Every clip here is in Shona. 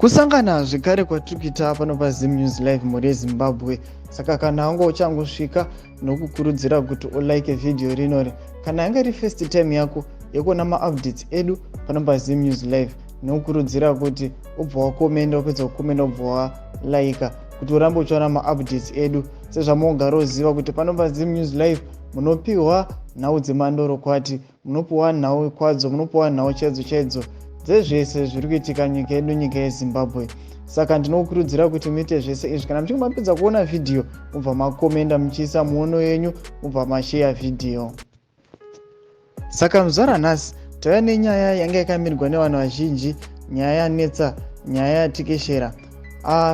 Kusangana zvekare kwatiri kuita pano paZimNewsLive muri Zimbabwe. Saka kana wanga uchangosvika nokukurudzira kuti ulike video rinori. Kana yanga iri first time yako yekuona ma-updates edu pano paZimNewsLive, nokukurudzira kuti ubva wakomenda, upedza kukomenda ubva walike kuti urambe uchiona ma-updates edu. Sezvamogara uziva kuti pano paZimNewsLive munopiwa nhau dzemandorokwati, munopiwa nhau kwadzo, munopiwa nhau chaidzo dzezvese zviri kuitika nyika yedu, nyika yeZimbabwe. Saka ndinokurudzira kuti muite zvese izvi. Kana muchinge mapedza kuona video, mubva makomenda muchiisa muono yenyu, mubva mashare video. Saka muzvara nhasi tauya nenyaya yanga yakamirirwa nevanhu vazhinji, nyaya yanetsa, nyaya yatekeshera.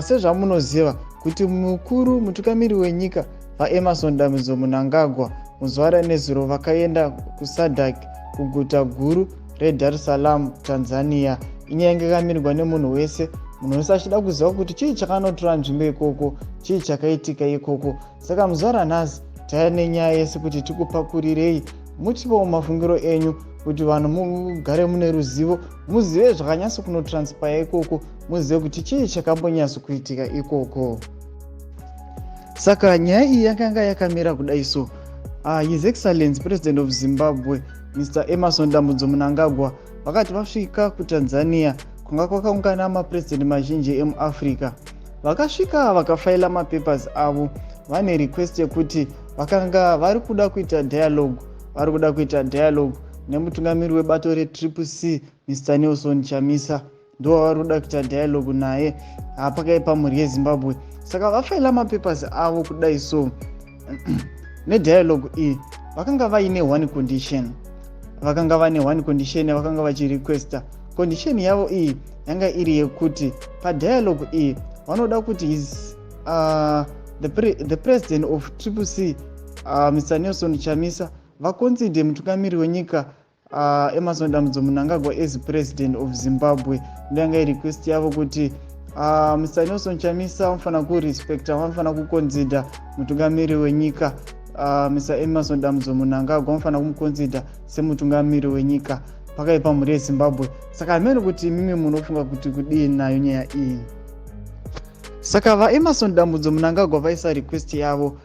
Sezvamunoziva kuti mutungamiri wenyika vaEmmerson Mnangagwa muzuva ranezuro vakaenda kuSadc kuguta guru reDar es Salaam, Tanzania. Inyaya yanga yakamirirwa nemunhu wese. Munhu wese achida kuziva kuti chii chakanotora nzvimbo ikoko, chii chakaitika ikoko. Saka muzuva ranhasi tauya nenyaya yese kuti tikupakurirei, mutipewo mafungiro enyu kuti vanhu mugare mune ruzivo, muzive zvakanyatso kunotransipaya ikoko, muzive kuti chii chakambonyatso kuitika ikoko. Saka nyaya iyi yakanga yakamira kudai so. His Excellency President of Zimbabwe Mr. Emmerson Mnangagwa vakati vasvika kuTanzania kunga kwakaungana mapresident mazhinji emuAfrica. Vakasvika vakafaila mapapers avo, vane request yekuti vakanga vari kuda kuita dialogue nemutungamiri webato reCCCC Mr. Nelson Chamisa. Ndo vari kuda kuita dialogue naye pakaipa mhuri yeZimbabwe. Saka vafaila mapapers avo kudai so. Nedialogue iyi vakanga vaine one condition. Vakanga vane one condition vakanga vachirequesta. Condition yavo iyi yanga iri yekuti padialogue iyi vanoda kuti the president of CCCC Mr. Nelson Chamisa vaconsider mutungamiri wenyika Emmerson Mnangagwa as president of Zimbabwe. Ndo yanga iri request yavo kuti Mr. Nelson Chamisa vanofana kurespecta, vanofana kuconsider mutungamiri wenyika Mr. Emmerson Mnangagwa vanofana kumuconsider semutungamiri wenyika pakaipa mhuri yeZimbabwe. Saka hamene kuti mimi munofunga kuti kudii nayo nyaya iyi. Saka vaEmmerson Mnangagwa vaisa request yavo.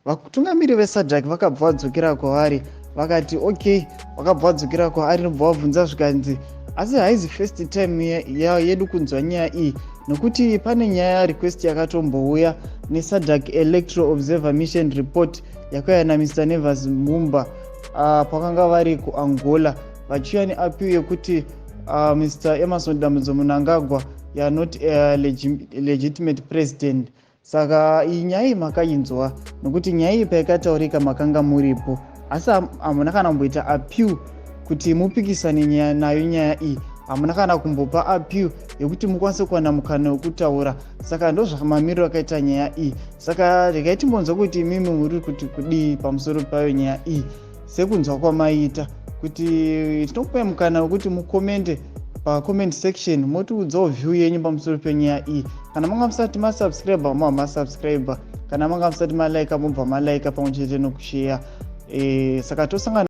Vatungamiri veSadc vakabva vadzokera kwavari vakati okay, vakabva vadzokera kwaari nobva vabvunza zvikanzi asi haizi first time yedu kunzwa nyaya iyi, nokuti pane nyaya request yakatombouya neSadc Electoral Observer Mission Report yakauya naMr. Nevers Mumba pakanga vari kuAngola vachiuya neappeal yekuti Mr. Emmerson Mnangagwa you are not a legitimate president. Saka iyi nyaya iyi makainzwa, nokuti nyaya iyi paikataurika makanga muripo, asi hamuna kana kumboita appeal kuti mupikisane nayo nyaya iyi. Hamuna kana kumbopa appeal yekuti mukwanise kuwana mukana wekutaura. Saka ndo zvamamiriro akaita nyaya iyi. Saka regai timbonzwa kuti mimi muri kuti kudii pamusoro payo nyaya iyi, sekunzwa kwamaita kuti tinokupai mukana wekuti mukomende pacomment section motiudzawo view yenyu pamusoro penyaya iyi. Kana manga musati masubscribe mobva masubscribe, kana manga musati malike mobva malike pamwe chete nokushare. Saka tosangana